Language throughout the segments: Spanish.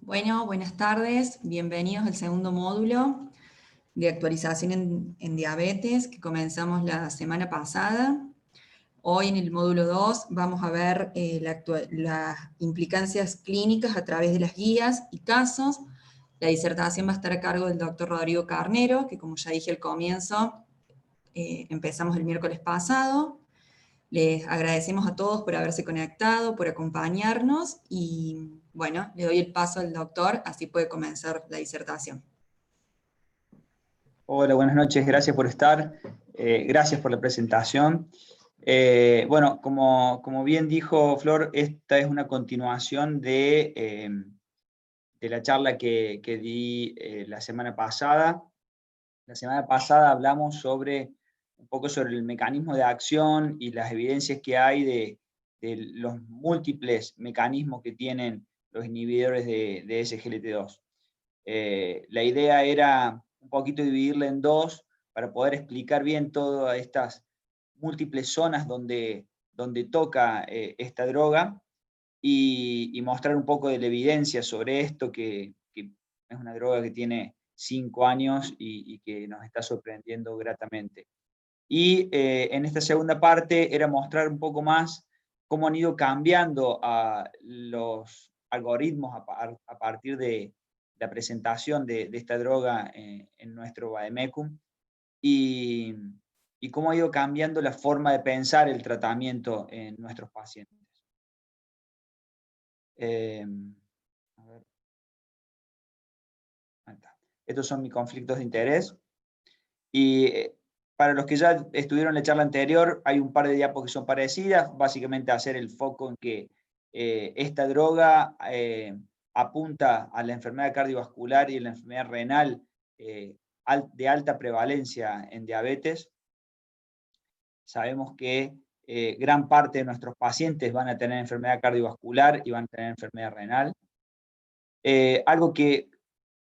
Bueno, buenas tardes, bienvenidos al segundo módulo de actualización en diabetes que comenzamos la semana pasada. Hoy en el módulo 2 vamos a ver las implicancias clínicas a través de las guías y casos. La disertación va a estar a cargo del doctor Rodrigo Carnero, que como ya dije al comienzo, empezamos el miércoles pasado. Les agradecemos a todos por haberse conectado, por acompañarnos y bueno, le doy el paso al doctor, así puede comenzar la disertación. Hola, buenas noches, gracias por estar, gracias por la presentación. Bueno, como bien dijo Flor, esta es una continuación de la charla que di la semana pasada. La semana pasada hablamos un poco sobre el mecanismo de acción y las evidencias que hay de los múltiples mecanismos que tienen los inhibidores de SGLT2. La idea era un poquito dividirla en dos para poder explicar bien todas estas múltiples zonas donde toca esta droga y mostrar un poco de la evidencia sobre esto, que es una droga que tiene 5 años y que nos está sorprendiendo gratamente. Y en esta segunda parte era mostrar un poco más cómo han ido cambiando los algoritmos a partir de la presentación de esta droga en nuestro vademecum y, y cómo ha ido cambiando la forma de pensar el tratamiento en nuestros pacientes. A ver. Ahí está. Estos son mis conflictos de interés. Y para los que ya estuvieron la charla anterior, hay un par de diapos que son parecidas, básicamente hacer el foco en que esta droga apunta a la enfermedad cardiovascular y la enfermedad renal de alta prevalencia en diabetes. Sabemos que gran parte de nuestros pacientes van a tener enfermedad cardiovascular y van a tener enfermedad renal. Algo que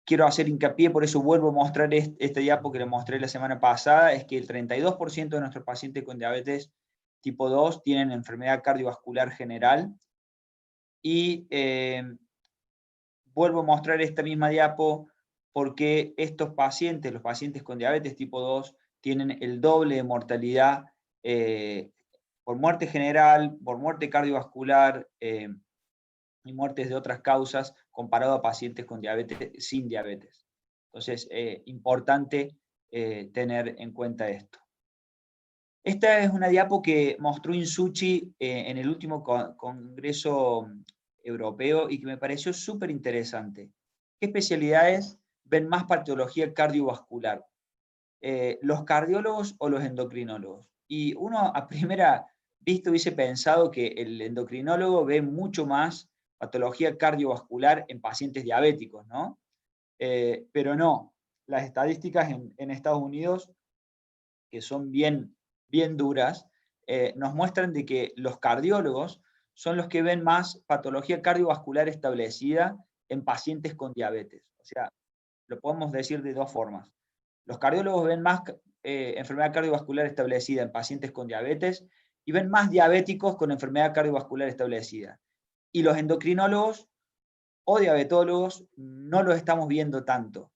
quiero hacer hincapié, por eso vuelvo a mostrar este diapo que le mostré la semana pasada, es que el 32% de nuestros pacientes con diabetes tipo 2 tienen enfermedad cardiovascular general. Y vuelvo a mostrar esta misma diapo porque estos pacientes, los pacientes con diabetes tipo 2, tienen el doble de mortalidad por muerte general, por muerte cardiovascular, y muertes de otras causas comparado a pacientes con diabetes sin diabetes. Entonces, importante tener en cuenta esto. Esta es una diapo que mostró Insucci en el último congreso europeo y que me pareció súper interesante. ¿Qué especialidades ven más patología cardiovascular? ¿Los cardiólogos o los endocrinólogos? Y uno a primera vista hubiese pensado que el endocrinólogo ve mucho más patología cardiovascular en pacientes diabéticos, ¿no? Pero no, las estadísticas en Estados Unidos, que son bien duras, nos muestran de que los cardiólogos son los que ven más patología cardiovascular establecida en pacientes con diabetes. O sea, lo podemos decir de dos formas. Los cardiólogos ven más enfermedad cardiovascular establecida en pacientes con diabetes y ven más diabéticos con enfermedad cardiovascular establecida. Y los endocrinólogos o diabetólogos no los estamos viendo tanto.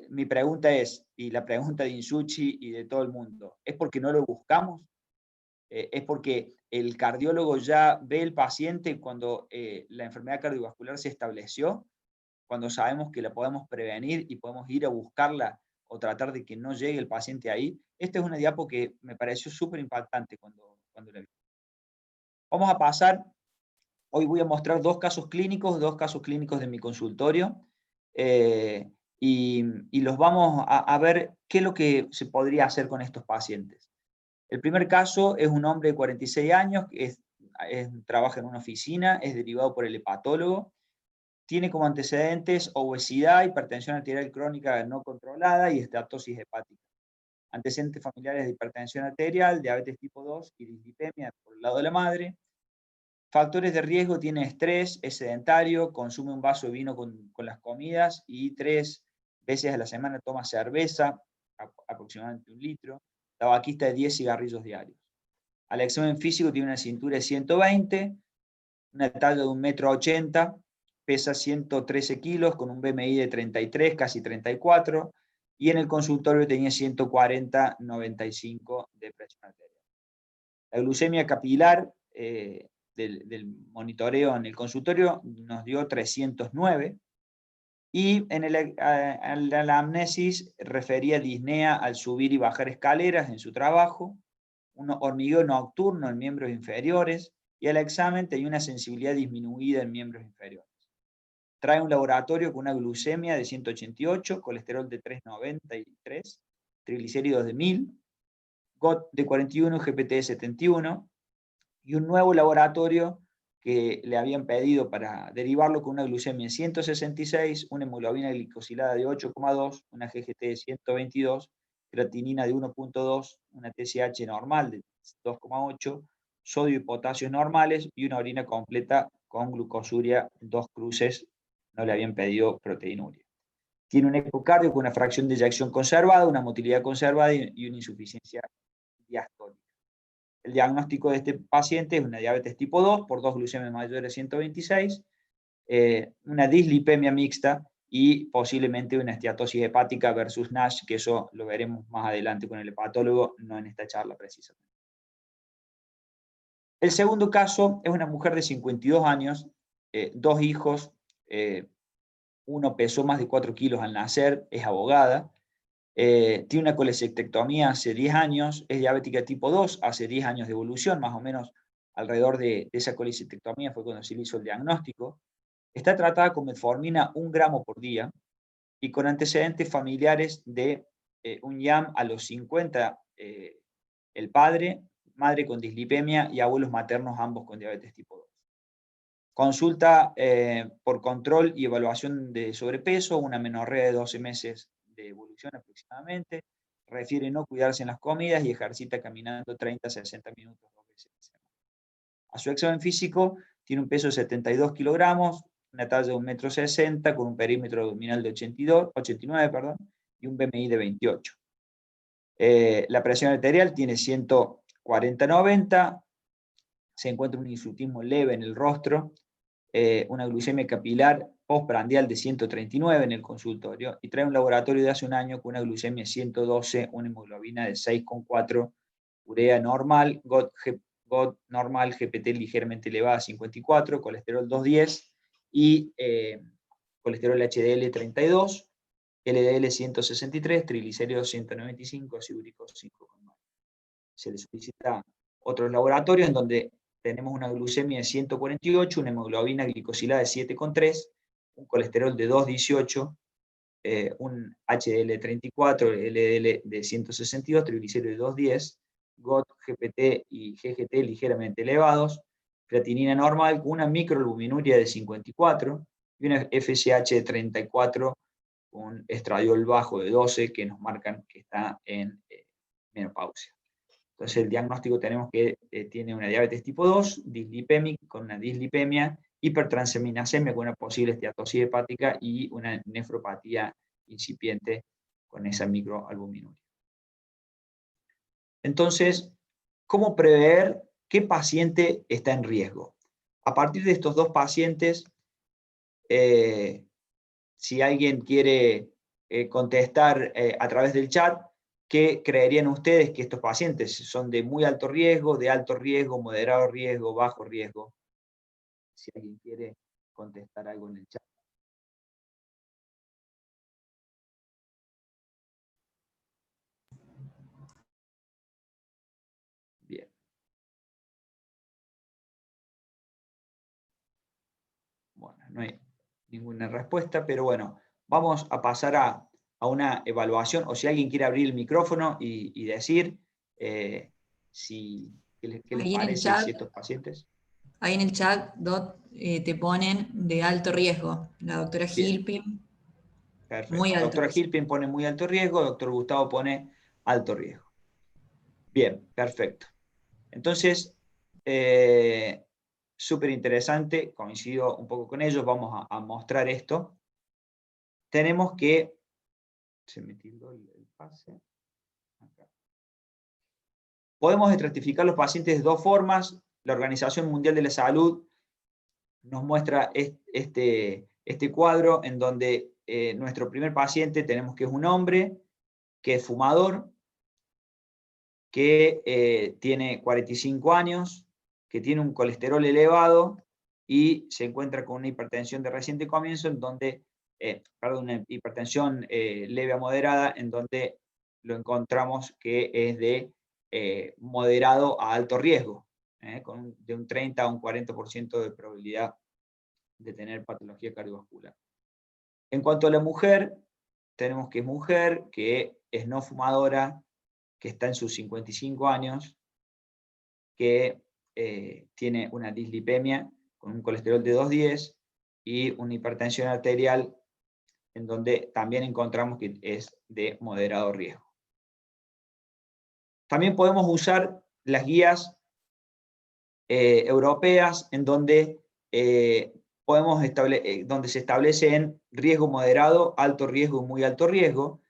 Mi pregunta es, y la pregunta de Insucci y de todo el mundo, ¿es porque no lo buscamos? ¿Es porque el cardiólogo ya ve el paciente cuando la enfermedad cardiovascular se estableció? Cuando sabemos que la podemos prevenir y podemos ir a buscarla o tratar de que no llegue el paciente ahí. Esta es una diapo que me pareció súper impactante cuando la vi. Vamos a pasar, hoy voy a mostrar dos casos clínicos de mi consultorio, y los vamos a ver qué es lo que se podría hacer con estos pacientes. El primer caso es un hombre de 46 años, que trabaja en una oficina, es derivado por el hepatólogo. Tiene como antecedentes obesidad, hipertensión arterial crónica no controlada y estatosis hepática. Antecedentes familiares de hipertensión arterial, diabetes tipo 2 y dislipemia por el lado de la madre. Factores de riesgo: tiene estrés, es sedentario, consume un vaso de vino con las comidas y 3 veces a la semana toma cerveza, aproximadamente 1 litro. Tabaquista de 10 cigarrillos diarios. Al examen físico tiene una cintura de 120, una talla de 1,80 m, pesa 113 kilos con un BMI de 33, casi 34, y en el consultorio tenía 140/95 de presión arterial. La glucemia capilar del monitoreo en el consultorio nos dio 309, y en la anamnesis refería disnea al subir y bajar escaleras en su trabajo, un hormigueo nocturno en miembros inferiores, y al examen tenía una sensibilidad disminuida en miembros inferiores. Trae un laboratorio con una glucemia de 188, colesterol de 393, triglicéridos de 1000, GOT de 41, GPT de 71, y un nuevo laboratorio que le habían pedido para derivarlo con una glucemia de 166, una hemoglobina glicosilada de 8,2, una GGT de 122, creatinina de 1,2, una TSH normal de 2,8, sodio y potasio normales, y una orina completa con glucosuria 2 cruces, no le habían pedido proteinuria. Tiene un ecocardio con una fracción de eyección conservada, una motilidad conservada y una insuficiencia diastólica. El diagnóstico de este paciente es una diabetes tipo 2 por 2 glucemias mayores de 126, una dislipemia mixta y posiblemente una esteatosis hepática versus NASH, que eso lo veremos más adelante con el hepatólogo, no en esta charla precisamente. El segundo caso es una mujer de 52 años, 2 hijos, uno pesó más de 4 kilos al nacer, es abogada, tiene una colecistectomía hace 10 años, es diabética tipo 2, hace 10 años de evolución, más o menos alrededor de esa colecistectomía fue cuando se le hizo el diagnóstico. Está tratada con metformina 1 gramo por día y con antecedentes familiares de un IAM a los 50, el padre, madre con dislipemia y abuelos maternos ambos con diabetes tipo 2. Consulta por control y evaluación de sobrepeso, una menorrea de 12 meses de evolución aproximadamente, refiere no cuidarse en las comidas y ejercita caminando 30-60 minutos 2 veces a la semana. A su examen físico tiene un peso de 72 kilogramos, una talla de 1,60 m, con un perímetro abdominal de 89, y un BMI de 28. La presión arterial tiene 140/90, se encuentra un hirsutismo leve en el rostro, una glucemia capilar postprandial de 139 en el consultorio, y trae un laboratorio de hace un año con una glucemia de 112, una hemoglobina de 6,4, urea normal, GOT normal, GPT ligeramente elevada 54, colesterol 210 y colesterol HDL 32, LDL 163, triglicéridos 195, ácido úrico 5,9. Se le solicita otros laboratorios en donde tenemos una glucemia de 148, una hemoglobina glicosilada de 7,3, un colesterol de 218, un HDL de 34, LDL de 162, triglicéridos de 210, GOT, GPT y GGT ligeramente elevados, creatinina normal, una microalbuminuria de 54 y una FSH de 34, un estradiol bajo de 12 que nos marcan que está en menopausia. Entonces el diagnóstico tenemos que tiene una diabetes tipo 2, dislipémica, con una dislipemia, hipertransaminemia con una posible esteatosis hepática y una nefropatía incipiente con esa microalbuminuria. Entonces, ¿cómo prever qué paciente está en riesgo? A partir de estos dos pacientes, si alguien quiere contestar a través del chat, ¿qué creerían ustedes que estos pacientes son de muy alto riesgo, de alto riesgo, moderado riesgo, bajo riesgo? Si alguien quiere contestar algo en el chat. Bien. Bueno, no hay ninguna respuesta, pero bueno, vamos a pasar a una evaluación, o si alguien quiere abrir el micrófono y decir qué les parece si estos pacientes. Ahí en el chat, Dot, te ponen de alto riesgo. La doctora Bien, Gilpin, muy perfecto. alto Doctora riesgo. Gilpin pone muy alto riesgo, doctor Gustavo pone alto riesgo. Bien, perfecto. Entonces, súper interesante, coincido un poco con ellos, vamos a mostrar esto. Tenemos que... Se me tildó el pase. Acá. Podemos estratificar los pacientes de dos formas. La Organización Mundial de la Salud nos muestra este cuadro en donde nuestro primer paciente tenemos que es un hombre, que es fumador, que tiene 45 años, que tiene un colesterol elevado y se encuentra con una hipertensión de reciente comienzo, en donde, una hipertensión leve a moderada, en donde lo encontramos que es de moderado a alto riesgo, de un 30 a un 40% de probabilidad de tener patología cardiovascular. En cuanto a la mujer, tenemos que es mujer, que es no fumadora, que está en sus 55 años, que tiene una dislipemia con un colesterol de 210 y una hipertensión arterial en donde también encontramos que es de moderado riesgo. También podemos usar las guías europeas en donde, donde se establece en riesgo moderado, alto riesgo y muy alto riesgo.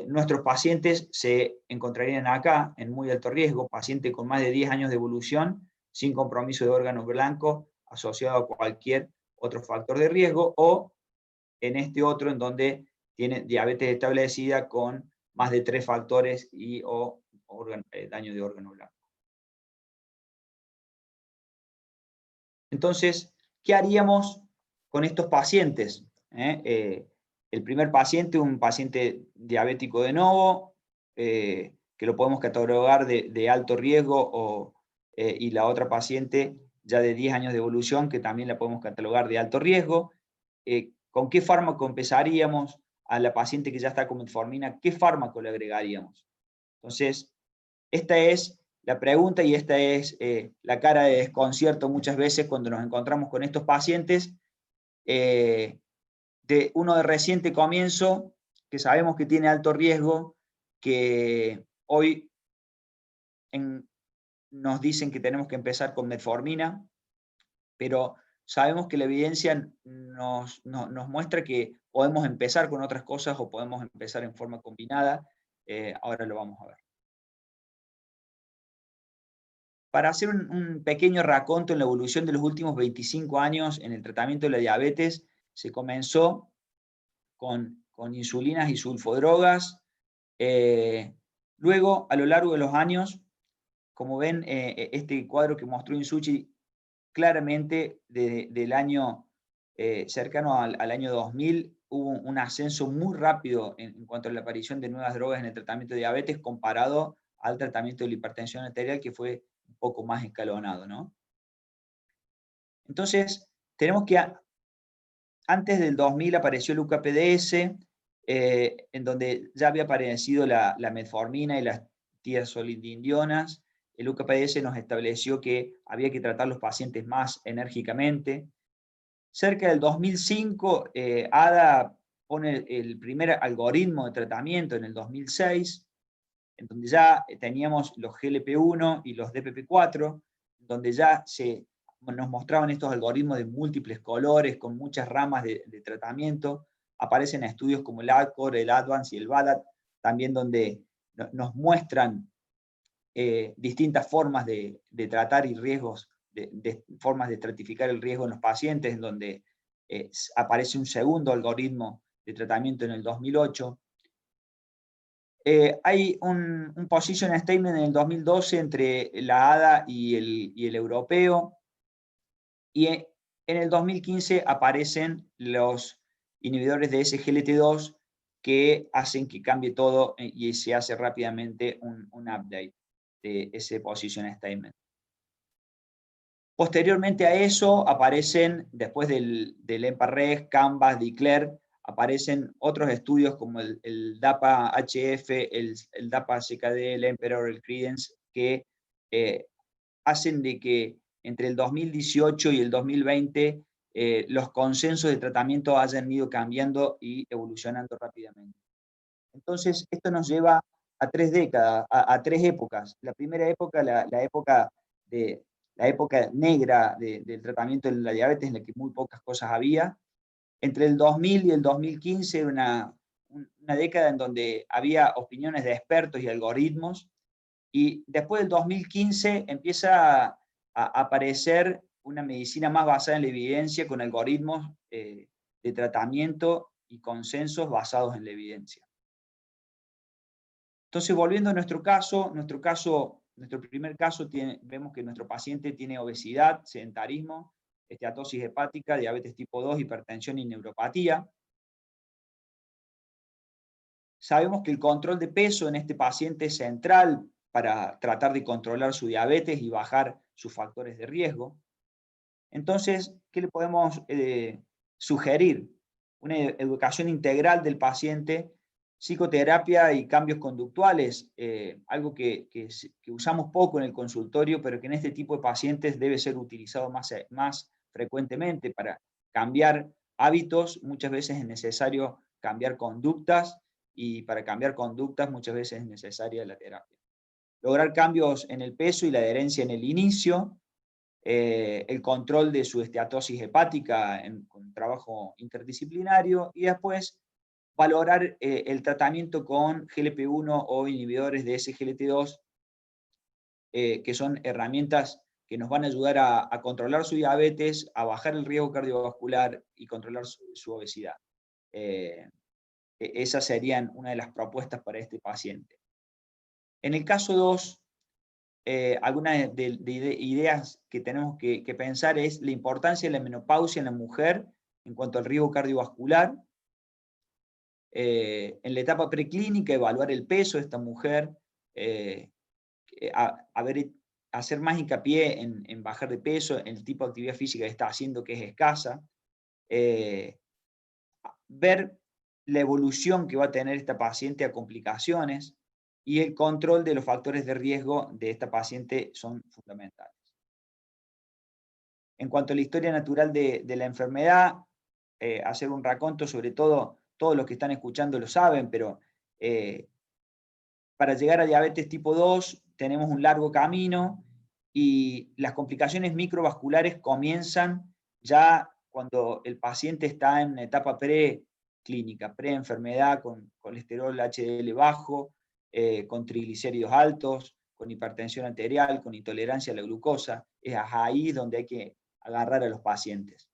Nuestros pacientes se encontrarían acá en muy alto riesgo, paciente con más de 10 años de evolución, sin compromiso de órgano blanco asociado a cualquier otro factor de riesgo, o en este otro en donde tiene diabetes establecida con más de 3 factores y o daño de órgano blanco. Entonces, ¿qué haríamos con estos pacientes? El primer paciente, un paciente diabético de novo, que lo podemos catalogar de alto riesgo, y la otra paciente ya de 10 años de evolución, que también la podemos catalogar de alto riesgo. ¿Con qué fármaco empezaríamos? A la paciente que ya está con metformina, ¿qué fármaco le agregaríamos? Entonces, esta es la pregunta y esta es la cara de desconcierto muchas veces cuando nos encontramos con estos pacientes de uno de reciente comienzo, que sabemos que tiene alto riesgo, que hoy nos dicen que tenemos que empezar con metformina, pero sabemos que la evidencia nos muestra que podemos empezar con otras cosas o podemos empezar en forma combinada. Ahora lo vamos a ver. Para hacer un pequeño raconto en la evolución de los últimos 25 años en el tratamiento de la diabetes, se comenzó con insulinas y sulfodrogas. Luego, a lo largo de los años, como ven, este cuadro que mostró Insucci, claramente del año cercano al año 2000, hubo un ascenso muy rápido en cuanto a la aparición de nuevas drogas en el tratamiento de diabetes comparado al tratamiento de la hipertensión arterial, que fue un poco más escalonado, ¿no? Entonces, tenemos que antes del 2000 apareció el UKPDS, en donde ya había aparecido la metformina y las tiazolidinedionas. El UKPDS nos estableció que había que tratar a los pacientes más enérgicamente. Cerca del 2005, ADA pone el primer algoritmo de tratamiento en el 2006, en donde ya teníamos los GLP-1 y los DPP-4, donde ya nos mostraban estos algoritmos de múltiples colores, con muchas ramas de tratamiento. Aparecen estudios como el ADCOR, el ADVANCE y el BALAT, también donde nos muestran distintas formas de tratar y riesgos, formas de estratificar el riesgo en los pacientes, en donde aparece un segundo algoritmo de tratamiento en el 2008. Hay un position statement en el 2012 entre la ADA y el europeo, y en el 2015 aparecen los inhibidores de SGLT2 que hacen que cambie todo y se hace rápidamente un update de ese position statement. Posteriormente a eso aparecen, después del EMPA-REG, CANVAS, DECLARE, aparecen otros estudios como el DAPA-HF, el DAPA-CKD, el EMPEROR, el CREDENCE, que hacen de que entre el 2018 y el 2020 los consensos de tratamiento hayan ido cambiando y evolucionando rápidamente. Entonces, esto nos lleva a 3 décadas, a 3 épocas. La primera época, la época negra del tratamiento de la diabetes, en la que muy pocas cosas había. Entre el 2000 y el 2015, una década en donde había opiniones de expertos y algoritmos, y después del 2015 empieza a aparecer una medicina más basada en la evidencia, con algoritmos de tratamiento y consensos basados en la evidencia. Entonces, volviendo a nuestro primer caso, vemos que nuestro paciente tiene obesidad, sedentarismo, esteatosis hepática, diabetes tipo 2, hipertensión y neuropatía. Sabemos que el control de peso en este paciente es central para tratar de controlar su diabetes y bajar sus factores de riesgo. Entonces, ¿qué le podemos sugerir? Una educación integral del paciente, psicoterapia y cambios conductuales, algo que usamos poco en el consultorio, pero que en este tipo de pacientes debe ser utilizado más frecuentemente para cambiar hábitos. Muchas veces es necesario cambiar conductas, y para cambiar conductas muchas veces es necesaria la terapia. Lograr cambios en el peso y la adherencia en el inicio, el control de su esteatosis hepática con trabajo interdisciplinario, y después valorar el tratamiento con GLP-1 o inhibidores de SGLT2, que son herramientas que nos van a ayudar a controlar su diabetes, a bajar el riesgo cardiovascular y controlar su obesidad. Esas serían una de las propuestas para este paciente. En el caso 2, algunas de ideas que tenemos que pensar es la importancia de la menopausia en la mujer en cuanto al riesgo cardiovascular. En la etapa preclínica, evaluar el peso de esta mujer, hacer más hincapié en bajar de peso, en el tipo de actividad física que está haciendo, que es escasa. Ver la evolución que va a tener esta paciente a complicaciones, y el control de los factores de riesgo de esta paciente son fundamentales. En cuanto a la historia natural de la enfermedad, hacer un raconto, sobre todo, todos los que están escuchando lo saben, pero para llegar a diabetes tipo 2 tenemos un largo camino, y las complicaciones microvasculares comienzan ya cuando el paciente está en una etapa preclínica, preenfermedad, con colesterol HDL bajo, con triglicéridos altos, con hipertensión arterial, con intolerancia a la glucosa. Es ahí donde hay que agarrar a los pacientes.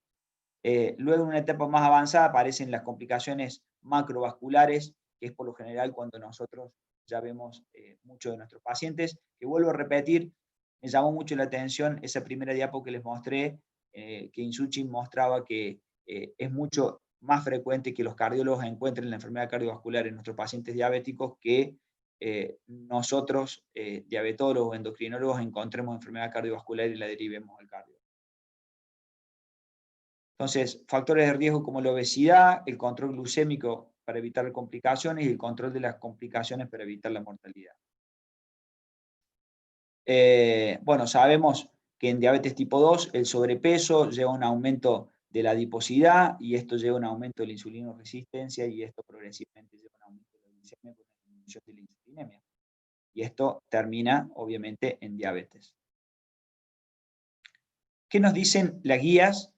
Luego, en una etapa más avanzada, aparecen las complicaciones macrovasculares, que es por lo general cuando nosotros ya vemos muchos de nuestros pacientes, que vuelvo a repetir, me llamó mucho la atención esa primera diapo que les mostré, que Insuchin mostraba que es mucho más frecuente que los cardiólogos encuentren la enfermedad cardiovascular en nuestros pacientes diabéticos que nosotros, diabetólogos, endocrinólogos, encontremos enfermedad cardiovascular y la derivemos al cardio. Entonces, factores de riesgo como la obesidad, el control glucémico para evitar complicaciones y el control de las complicaciones para evitar la mortalidad. Bueno, sabemos que en diabetes tipo 2 el sobrepeso lleva a un aumento de la adiposidad, y esto lleva a un aumento de la insulinoresistencia, y esto progresivamente lleva a un aumento de la glicemia con la disminución de la insulinemia. Y esto termina, obviamente, en diabetes. ¿Qué nos dicen las guías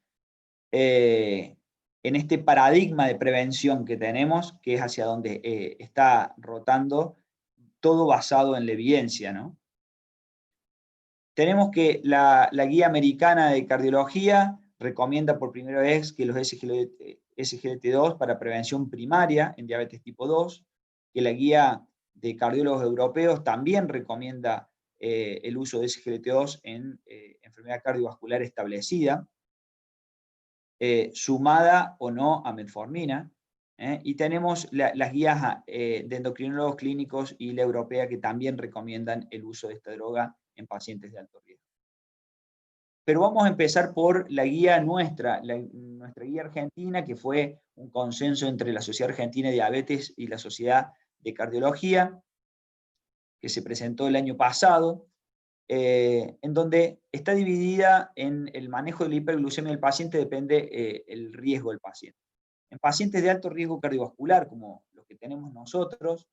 en este paradigma de prevención que tenemos, que es hacia donde está rotando todo basado en la evidencia, ¿no? Tenemos que la guía americana de cardiología recomienda por primera vez que los SGLT2 para prevención primaria en diabetes tipo 2, que la guía de cardiólogos europeos también recomienda el uso de SGLT2 en enfermedad cardiovascular establecida, sumada o no a metformina, y tenemos las guías de endocrinólogos clínicos y la europea, que también recomiendan el uso de esta droga en pacientes de alto riesgo. Pero vamos a empezar por la guía nuestra guía argentina, que fue un consenso entre la Sociedad Argentina de Diabetes y la Sociedad de Cardiología, que se presentó el año pasado, en donde está dividida en el manejo de la hiperglucemia del paciente, depende el riesgo del paciente. En pacientes de alto riesgo cardiovascular, como los que tenemos nosotros,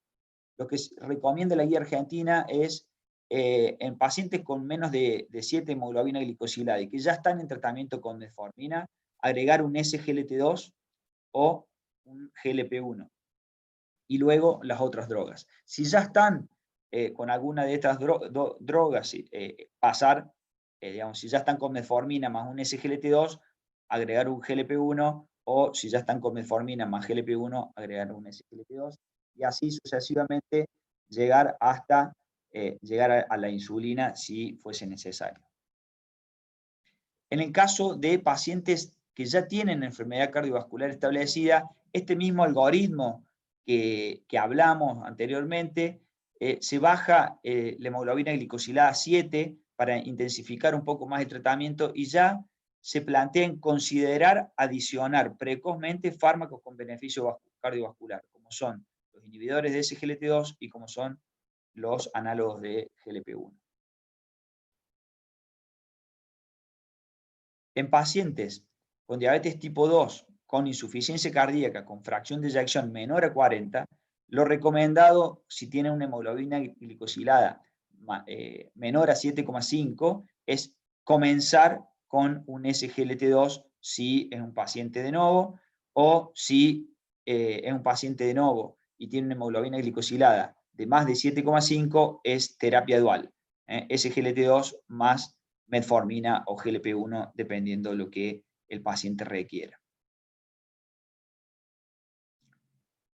lo que recomienda la guía argentina es, en pacientes con menos de 7 hemoglobina glicosilada y que ya están en tratamiento con metformina, agregar un SGLT2 o un GLP-1. Y luego las otras drogas. Si ya están con alguna de estas drogas, pasar digamos, si ya están con metformina más un SGLT2, agregar un GLP-1, o si ya están con metformina más GLP-1, agregar un SGLT2, y así sucesivamente llegar hasta llegar a la insulina si fuese necesario. En el caso de pacientes que ya tienen enfermedad cardiovascular establecida, este mismo algoritmo que hablamos anteriormente, se baja la hemoglobina glicosilada 7 para intensificar un poco más el tratamiento, y ya se plantea en considerar adicionar precozmente fármacos con beneficio cardiovascular, como son los inhibidores de SGLT2 y como son los análogos de GLP-1. En pacientes con diabetes tipo 2, con insuficiencia cardíaca, con fracción de eyección menor a 40, lo recomendado, si tienen una hemoglobina glicosilada menor a 7,5, es comenzar con un SGLT2 si es un paciente de novo, o si es un paciente de novo y tiene una hemoglobina glicosilada de más de 7,5, es terapia dual, SGLT2 más metformina o GLP-1, dependiendo de lo que el paciente requiera.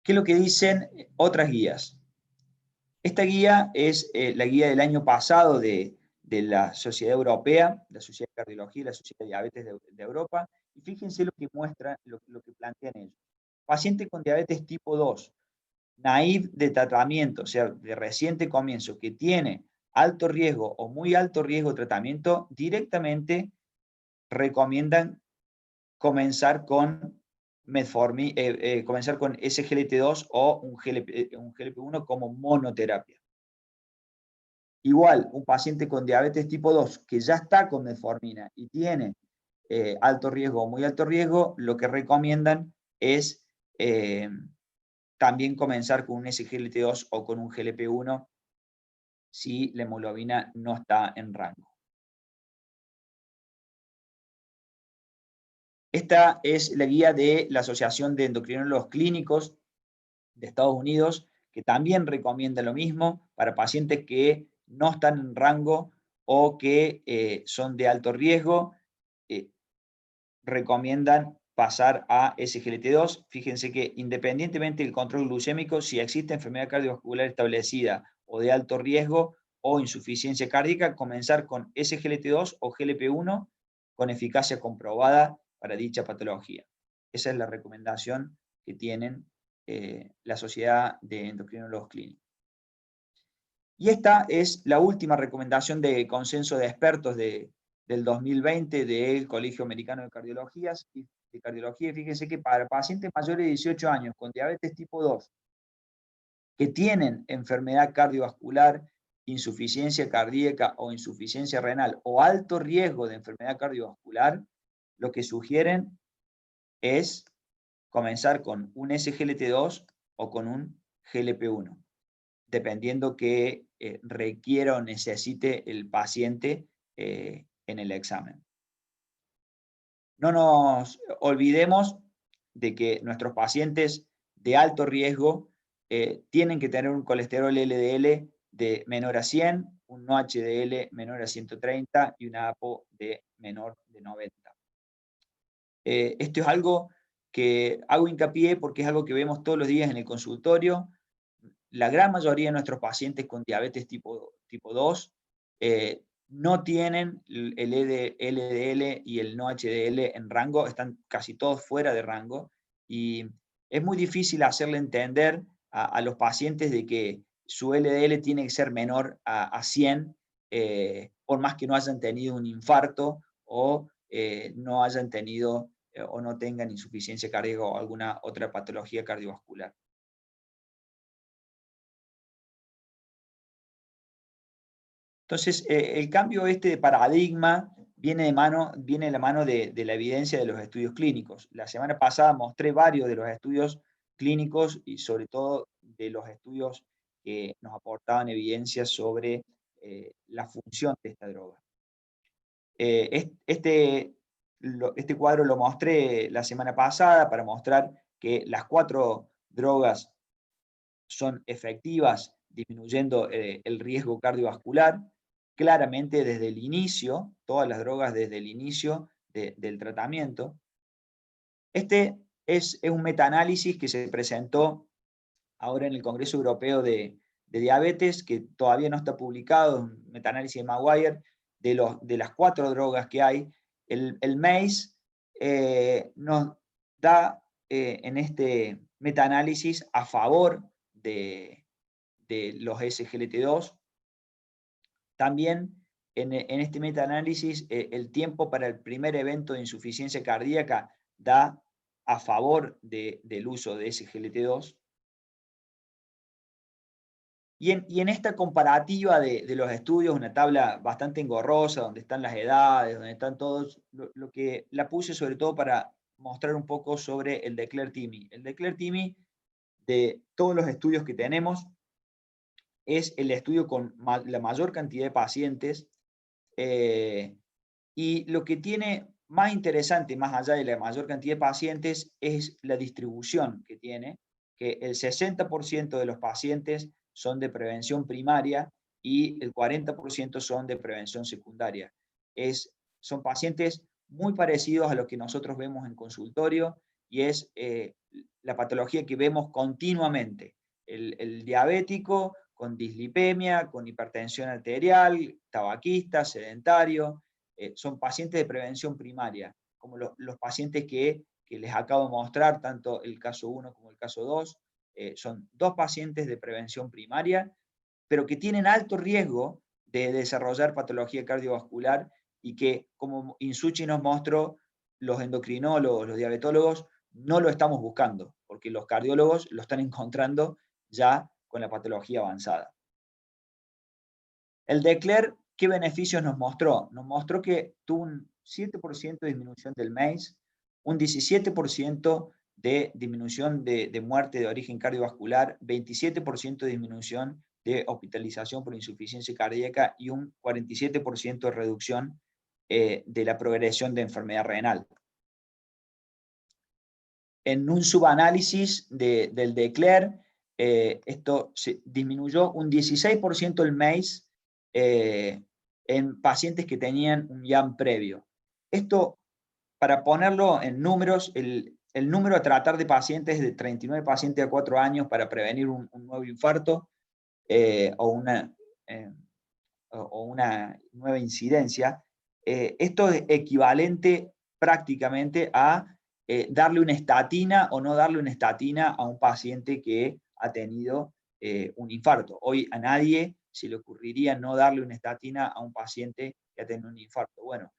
¿Qué es lo que dicen otras guías? Esta guía es la guía del año pasado de la Sociedad Europea, la Sociedad de Cardiología y la Sociedad de Diabetes de Europa, y fíjense lo que muestra, lo que plantean ellos. Paciente con diabetes tipo 2, naive de tratamiento, o sea, de reciente comienzo, que tiene alto riesgo o muy alto riesgo de tratamiento, directamente recomiendan comenzar con comenzar con SGLT2 o un GLP-1 como monoterapia. Igual, un paciente con diabetes tipo 2 que ya está con metformina y tiene alto riesgo o muy alto riesgo, lo que recomiendan es también comenzar con un SGLT2 o con un GLP-1 si la hemoglobina no está en rango. Esta es la guía de la Asociación de Endocrinólogos Clínicos de Estados Unidos, que también recomienda lo mismo para pacientes que no están en rango o que son de alto riesgo. Recomiendan pasar a SGLT2. Fíjense que independientemente del control glucémico, si existe enfermedad cardiovascular establecida o de alto riesgo o insuficiencia cardíaca, comenzar con SGLT2 o GLP-1 con eficacia comprobada para dicha patología. Esa es la recomendación que tienen la Sociedad de Endocrinólogos Clínicos. Y esta es la última recomendación de consenso de expertos del 2020 del Colegio Americano de Cardiología. Fíjense que para pacientes mayores de 18 años con diabetes tipo 2 que tienen enfermedad cardiovascular, insuficiencia cardíaca o insuficiencia renal o alto riesgo de enfermedad cardiovascular, lo que sugieren es comenzar con un SGLT2 o con un GLP-1, dependiendo que requiera o necesite el paciente en el examen. No nos olvidemos de que nuestros pacientes de alto riesgo tienen que tener un colesterol LDL de menor a 100, un no HDL menor a 130 y una APO de menor de 90. Esto es algo que hago hincapié porque es algo que vemos todos los días en el consultorio. La gran mayoría de nuestros pacientes con diabetes tipo 2 no tienen el LDL y el no HDL en rango, están casi todos fuera de rango, y es muy difícil hacerle entender a los pacientes de que su LDL tiene que ser menor a 100, por más que no hayan tenido un infarto o no hayan tenido o no tengan insuficiencia cardíaca o alguna otra patología cardiovascular. Entonces, el cambio de paradigma viene de la mano de la evidencia de los estudios clínicos. La semana pasada mostré varios de los estudios clínicos y sobre todo de los estudios que nos aportaban evidencias sobre la función de esta droga. Este cuadro lo mostré la semana pasada para mostrar que las 4 drogas son efectivas disminuyendo el riesgo cardiovascular, claramente desde el inicio, todas las drogas desde el inicio del tratamiento. Este es un metaanálisis que se presentó ahora en el Congreso Europeo de Diabetes, que todavía no está publicado, un metaanálisis de Maguire, de las 4 drogas que hay. El MACE nos da en este metaanálisis a favor de los SGLT2. También en este metaanálisis el tiempo para el primer evento de insuficiencia cardíaca da a favor del uso de SGLT2. Y en esta comparativa de los estudios, una tabla bastante engorrosa, donde están las edades, donde están todos, lo que la puse sobre todo para mostrar un poco sobre el Declare-TIMI. El Declare-TIMI, de todos los estudios que tenemos, es el estudio con la mayor cantidad de pacientes, y lo que tiene más interesante, más allá de la mayor cantidad de pacientes, es la distribución que tiene, que el 60% de los pacientes son de prevención primaria y el 40% son de prevención secundaria. Son pacientes muy parecidos a lo que nosotros vemos en consultorio, y es la patología que vemos continuamente. El diabético con dislipemia, con hipertensión arterial, tabaquista, sedentario, son pacientes de prevención primaria, como los pacientes que les acabo de mostrar, tanto el caso 1 como el caso 2, son 2 pacientes de prevención primaria, pero que tienen alto riesgo de desarrollar patología cardiovascular, y que, como Insucci nos mostró, los endocrinólogos, los diabetólogos, no lo estamos buscando, porque los cardiólogos lo están encontrando ya con la patología avanzada. El Declare, ¿qué beneficios nos mostró? Nos mostró que tuvo un 7% de disminución del MACE, un 17% de disminución de muerte de origen cardiovascular, 27% de disminución de hospitalización por insuficiencia cardíaca y un 47% de reducción de la progresión de enfermedad renal. En un subanálisis del Declare, esto se disminuyó un 16% el MACE en pacientes que tenían un YAM previo. Esto, para ponerlo en números, el número a tratar de pacientes es de 39 pacientes a 4 años para prevenir un nuevo infarto o una nueva incidencia. Esto es equivalente prácticamente a darle una estatina o no darle una estatina a un paciente que ha tenido un infarto. Hoy a nadie se le ocurriría no darle una estatina a un paciente que ha tenido un infarto. Bueno,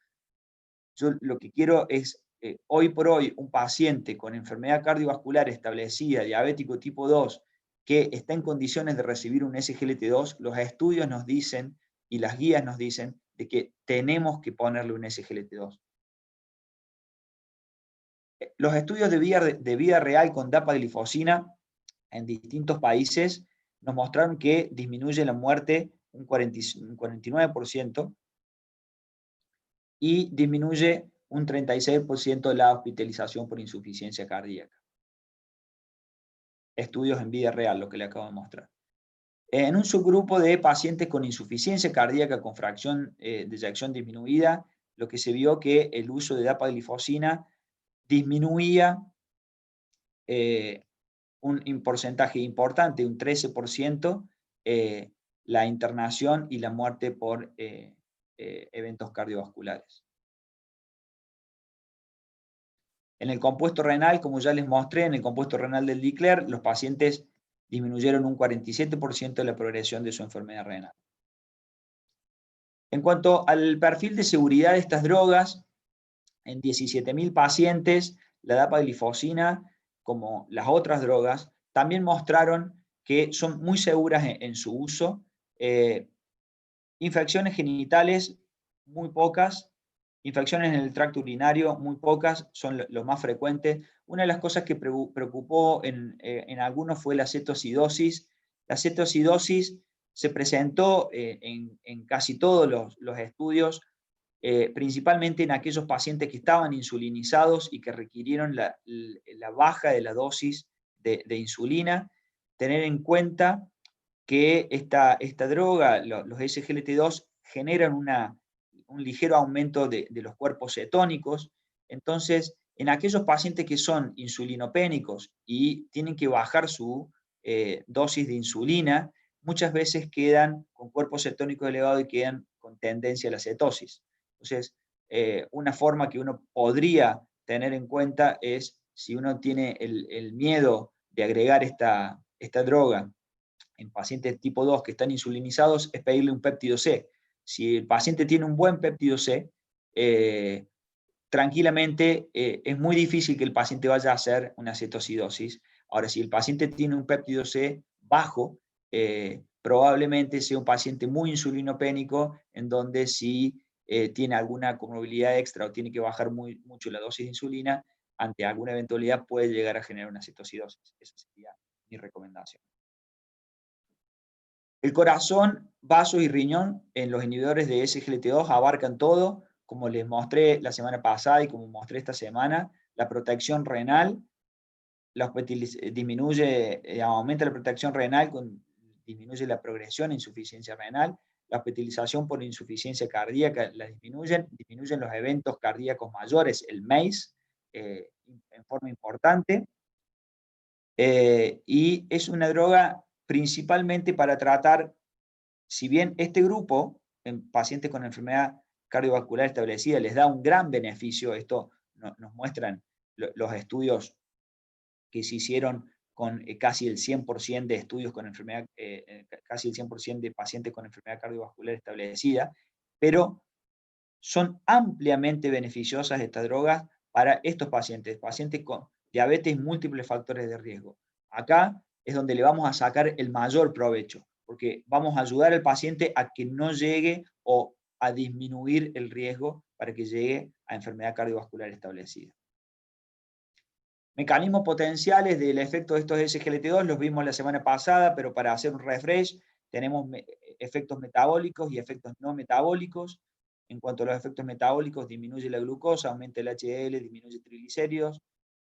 yo lo que quiero es, hoy por hoy, un paciente con enfermedad cardiovascular establecida, diabético tipo 2, que está en condiciones de recibir un SGLT2, los estudios nos dicen y las guías nos dicen de que tenemos que ponerle un SGLT2. Los estudios de vida real con dapaglifosina en distintos países nos mostraron que disminuye la muerte un 49% y disminuye un 36% la hospitalización por insuficiencia cardíaca. Estudios en vida real, lo que le acabo de mostrar. En un subgrupo de pacientes con insuficiencia cardíaca con fracción de eyección disminuida, lo que se vio que el uso de dapaglifosina disminuía un porcentaje importante, un 13%, la internación y la muerte por eventos cardiovasculares. En el compuesto renal, como ya les mostré, en el compuesto renal del Declare, los pacientes disminuyeron un 47% de la progresión de su enfermedad renal. En cuanto al perfil de seguridad de estas drogas, en 17.000 pacientes, la dapaglifosina, como las otras drogas, también mostraron que son muy seguras en su uso. Infecciones genitales, muy pocas. Infecciones en el tracto urinario, muy pocas, son lo más frecuente. Una de las cosas que preocupó en algunos fue la cetoacidosis. La cetoacidosis se presentó en casi todos los estudios, principalmente en aquellos pacientes que estaban insulinizados y que requirieron la baja de la dosis de insulina. Tener en cuenta que esta droga, los SGLT2, generan un ligero aumento de los cuerpos cetónicos. Entonces, en aquellos pacientes que son insulinopénicos y tienen que bajar su dosis de insulina, muchas veces quedan con cuerpos cetónicos elevados y quedan con tendencia a la cetosis. Entonces, una forma que uno podría tener en cuenta es, si uno tiene el miedo de agregar esta droga en pacientes tipo 2 que están insulinizados, es pedirle un péptido C. Si el paciente tiene un buen péptido C, tranquilamente es muy difícil que el paciente vaya a hacer una cetocidosis. Ahora, si el paciente tiene un péptido C bajo, probablemente sea un paciente muy insulinopénico, en donde si tiene alguna comorbilidad extra o tiene que bajar mucho la dosis de insulina, ante alguna eventualidad puede llegar a generar una cetocidosis. Esa sería mi recomendación. El corazón, vasos y riñón en los inhibidores de SGLT2 abarcan todo, como les mostré la semana pasada y como mostré esta semana. La protección renal disminuye, aumenta la protección renal, disminuye la progresión a insuficiencia renal. La hospitalización por insuficiencia cardíaca la disminuyen los eventos cardíacos mayores, el MACE, en forma importante. Y es una droga principalmente para tratar, si bien este grupo, en pacientes con enfermedad cardiovascular establecida, les da un gran beneficio, esto nos muestran los estudios que se hicieron con casi el 100% de estudios con enfermedad, casi el 100% de pacientes con enfermedad cardiovascular establecida, pero son ampliamente beneficiosas estas drogas para estos pacientes con diabetes y múltiples factores de riesgo. Acá es donde le vamos a sacar el mayor provecho, porque vamos a ayudar al paciente a que no llegue o a disminuir el riesgo para que llegue a enfermedad cardiovascular establecida. Mecanismos potenciales del efecto de estos SGLT2 los vimos la semana pasada, pero para hacer un refresh, tenemos efectos metabólicos y efectos no metabólicos. En cuanto a los efectos metabólicos, disminuye la glucosa, aumenta el HDL, disminuye triglicéridos,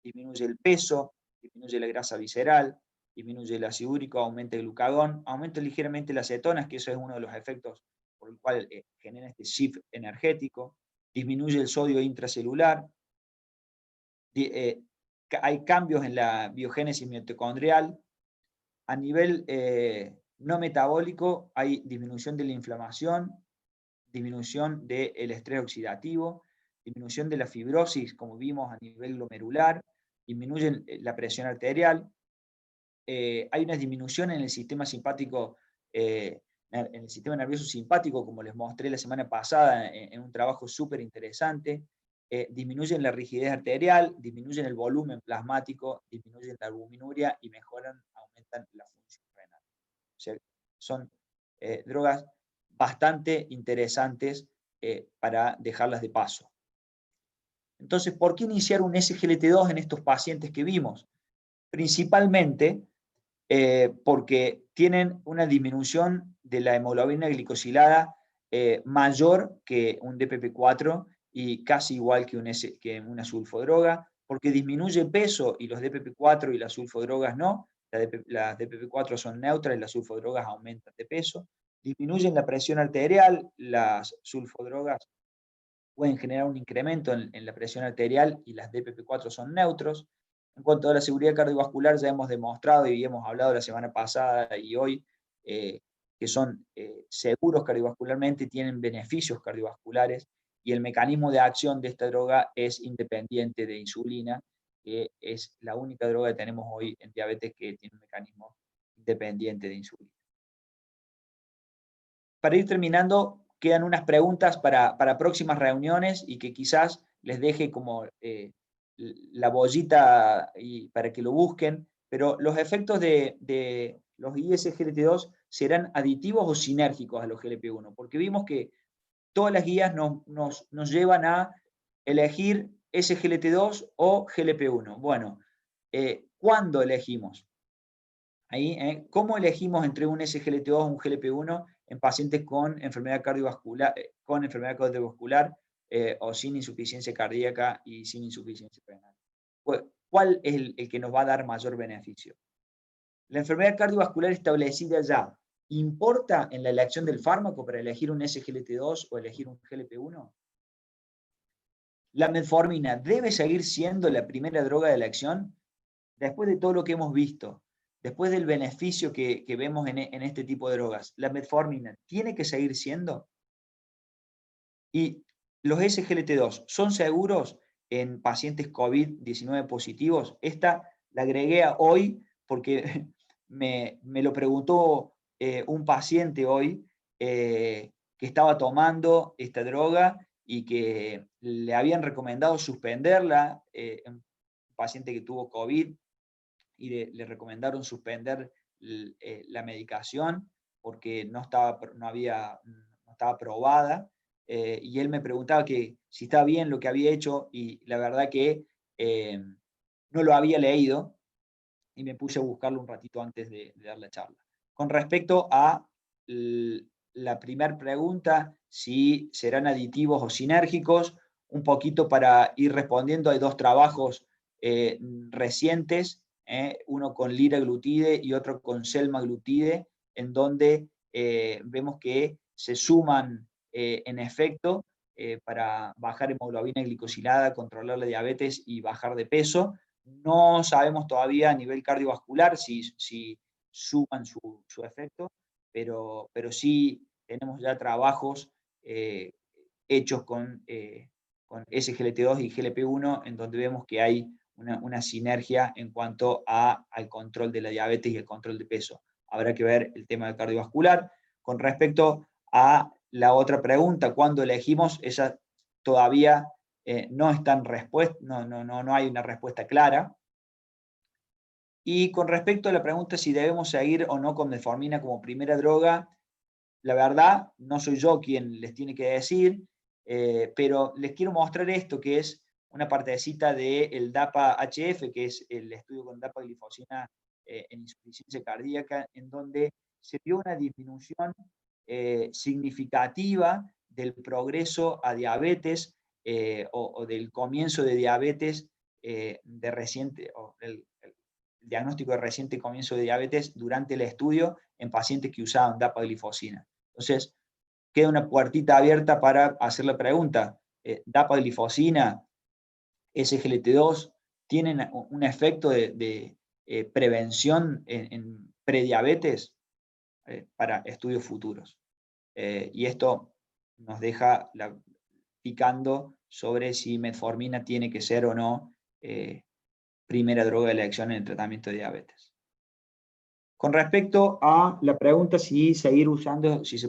disminuye el peso, disminuye la grasa visceral, disminuye el ácido úrico, aumenta el glucagón, aumenta ligeramente las cetonas, que eso es uno de los efectos por el cual genera este shift energético, disminuye el sodio intracelular, hay cambios en la biogénesis mitocondrial. A nivel no metabólico hay disminución de la inflamación, disminución del estrés oxidativo, disminución de la fibrosis, como vimos a nivel glomerular, disminuye la presión arterial, hay una disminución en el sistema simpático, en el sistema nervioso simpático, como les mostré la semana pasada en un trabajo súper interesante. Disminuyen la rigidez arterial, disminuyen el volumen plasmático, disminuyen la albuminuria y aumentan la función renal. O sea, son drogas bastante interesantes para dejarlas de paso. Entonces, ¿por qué iniciar un SGLT2 en estos pacientes que vimos? Principalmente porque tienen una disminución de la hemoglobina glicosilada mayor que un DPP4 y casi igual que una sulfodroga, porque disminuye peso y los DPP4 y las sulfodrogas no. Las DPP4 son neutras y las sulfodrogas aumentan de peso. Disminuyen la presión arterial, las sulfodrogas pueden generar un incremento en la presión arterial y las DPP4 son neutros. En cuanto a la seguridad cardiovascular, ya hemos demostrado y hemos hablado la semana pasada y hoy que son seguros cardiovascularmente, tienen beneficios cardiovasculares y el mecanismo de acción de esta droga es independiente de insulina, que es la única droga que tenemos hoy en diabetes que tiene un mecanismo independiente de insulina. Para ir terminando, quedan unas preguntas para próximas reuniones y que quizás les deje como la bollita para que lo busquen, pero los efectos de los ISGLT2 serán aditivos o sinérgicos a los GLP-1, porque vimos que todas las guías nos llevan a elegir SGLT2 o GLP-1. Bueno, ¿cuándo elegimos? Ahí, ¿cómo elegimos entre un SGLT2 o un GLP-1 en pacientes con enfermedad cardiovascular, o sin insuficiencia cardíaca y sin insuficiencia renal? ¿Cuál es el que nos va a dar mayor beneficio? La enfermedad cardiovascular establecida ya ¿Importa en la elección del fármaco para elegir un SGLT2 o elegir un GLP-1? ¿La metformina debe seguir siendo la primera droga de elección? Después de todo lo que hemos visto, después del beneficio que vemos en este tipo de drogas, ¿la metformina tiene que seguir siendo? Y los SGLT2, ¿son seguros en pacientes COVID-19 positivos? Esta la agregué a hoy porque me lo preguntó un paciente hoy que estaba tomando esta droga y que le habían recomendado suspenderla, un paciente que tuvo COVID, y le recomendaron suspender la medicación porque no estaba aprobada. Y él me preguntaba que si estaba bien lo que había hecho, y la verdad que no lo había leído, y me puse a buscarlo un ratito antes de dar la charla. Con respecto a la primera pregunta, si serán aditivos o sinérgicos, un poquito para ir respondiendo, hay dos trabajos recientes, uno con liraglutide y otro con semaglutide, en donde vemos que se suman en efecto para bajar hemoglobina glicosilada, controlar la diabetes y bajar de peso. No sabemos todavía a nivel cardiovascular si suman su efecto, pero sí tenemos ya trabajos hechos con SGLT2 y GLP-1, en donde vemos que hay una sinergia en cuanto al control de la diabetes y el control de peso. Habrá que ver el tema del cardiovascular. Con respecto a la otra pregunta, ¿cuándo elegimos? Esa todavía no hay una respuesta clara. Y con respecto a la pregunta si debemos seguir o no con metformina como primera droga, la verdad no soy yo quien les tiene que decir, pero les quiero mostrar esto, que es una partecita del DAPA-HF, que es el estudio con dapaglifosina en insuficiencia cardíaca, en donde se vio una disminución significativa del progreso a diabetes o del comienzo de diabetes de reciente, o el diagnóstico de reciente comienzo de diabetes durante el estudio en pacientes que usaban dapaglifosina. Entonces, queda una puertita abierta para hacer la pregunta, ¿dapaglifosina, SGLT2, tienen un efecto de prevención en prediabetes? Para estudios futuros. Y esto nos deja picando sobre si metformina tiene que ser o no primera droga de elección en el tratamiento de diabetes. Con respecto a la pregunta si se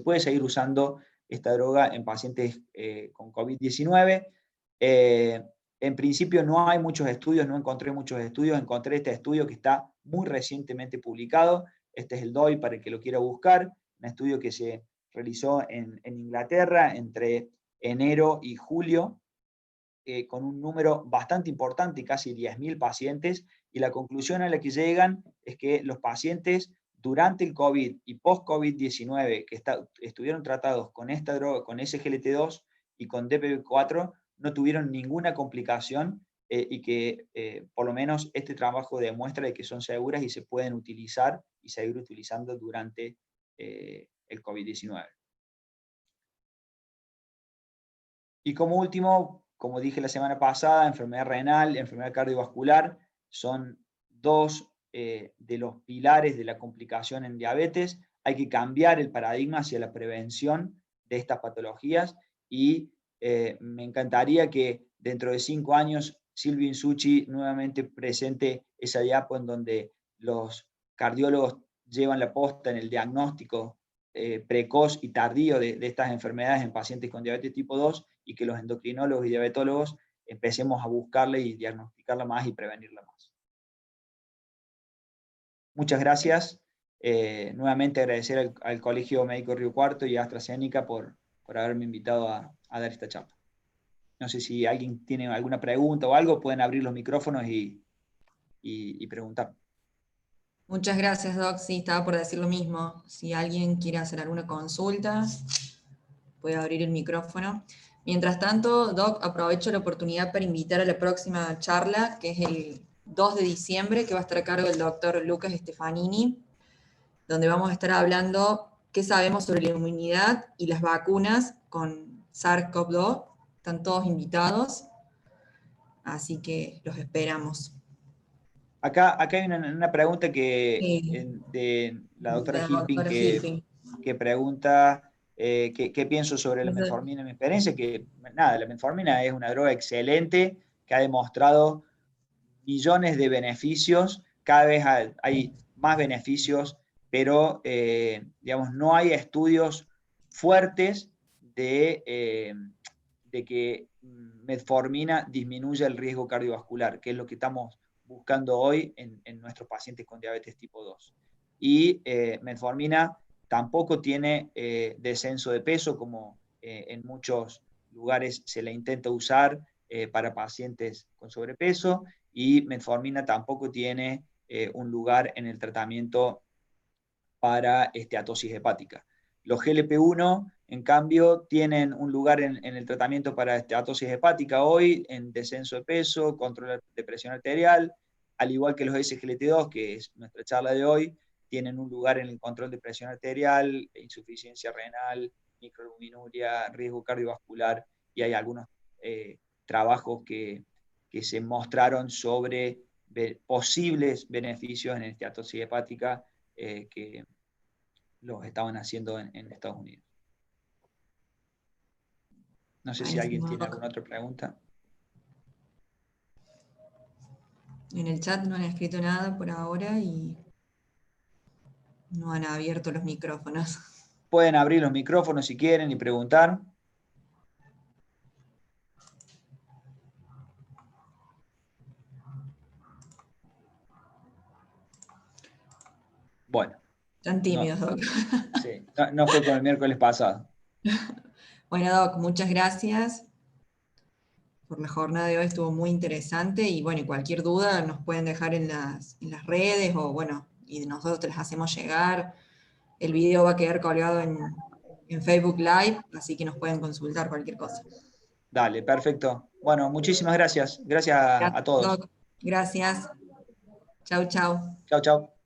puede seguir usando esta droga en pacientes con COVID-19, en principio no hay muchos estudios, no encontré muchos estudios, encontré este estudio que está muy recientemente publicado. Este es el DOI para el que lo quiera buscar, un estudio que se realizó en Inglaterra entre enero y julio, con un número bastante importante, casi 10.000 pacientes, y la conclusión a la que llegan es que los pacientes durante el COVID y post-COVID-19 que estuvieron tratados con esta droga, con SGLT2 y con DPP4, no tuvieron ninguna complicación y que por lo menos este trabajo demuestra de que son seguras y se pueden utilizar y seguir utilizando durante el COVID-19. Y como último, como dije la semana pasada, enfermedad renal, enfermedad cardiovascular, son dos de los pilares de la complicación en diabetes. Hay que cambiar el paradigma hacia la prevención de estas patologías y me encantaría que dentro de 5 años Silvio Insucci nuevamente presente esa diapo en donde los cardiólogos llevan la posta en el diagnóstico precoz y tardío de estas enfermedades en pacientes con diabetes tipo 2 y que los endocrinólogos y diabetólogos empecemos a buscarla y diagnosticarla más y prevenirla más. Muchas gracias. Nuevamente agradecer al Colegio Médico Río Cuarto y a AstraZeneca por haberme invitado a dar esta charla. No sé si alguien tiene alguna pregunta o algo, pueden abrir los micrófonos y preguntar. Muchas gracias, Doc. Sí, estaba por decir lo mismo. Si alguien quiere hacer alguna consulta, puede abrir el micrófono. Mientras tanto, Doc, aprovecho la oportunidad para invitar a la próxima charla, que es el 2 de diciembre, que va a estar a cargo del doctor Lucas Stefanini, donde vamos a estar hablando qué sabemos sobre la inmunidad y las vacunas con SARS-CoV-2. Están todos invitados, así que los esperamos. Acá hay una pregunta de la doctora La Hilping doctora Hilping. que pregunta qué pienso sobre la metformina en mi experiencia, que nada, la metformina es una droga excelente que ha demostrado millones de beneficios, cada vez hay más beneficios, pero digamos, no hay estudios fuertes de que metformina disminuya el riesgo cardiovascular, que es lo que estamos buscando hoy en nuestros pacientes con diabetes tipo 2. Y metformina tampoco tiene descenso de peso, como en muchos lugares se la intenta usar para pacientes con sobrepeso, y metformina tampoco tiene un lugar en el tratamiento para esteatosis hepática. Los GLP-1, en cambio, tienen un lugar en el tratamiento para esteatosis hepática hoy, en descenso de peso, control de presión arterial, al igual que los SGLT2, que es nuestra charla de hoy, tienen un lugar en el control de presión arterial, insuficiencia renal, microalbuminuria, riesgo cardiovascular, y hay algunos trabajos que se mostraron sobre posibles beneficios en esteatosis hepática que los estaban haciendo en Estados Unidos. No sé si alguien tiene alguna otra pregunta. En el chat no han escrito nada por ahora y no han abierto los micrófonos. Pueden abrir los micrófonos si quieren y preguntar. Bueno. Están tímidos, No, Doc. sí, no fue con el miércoles pasado. Bueno, Doc, muchas gracias por la jornada de hoy, estuvo muy interesante y bueno, y cualquier duda nos pueden dejar en las redes o bueno, y nosotros te las hacemos llegar. El video va a quedar colgado en Facebook Live, así que nos pueden consultar cualquier cosa. Dale, perfecto. Bueno, muchísimas gracias. Gracias a Gracias, todos. Doc. Gracias. Chau, chau. Chau, chau.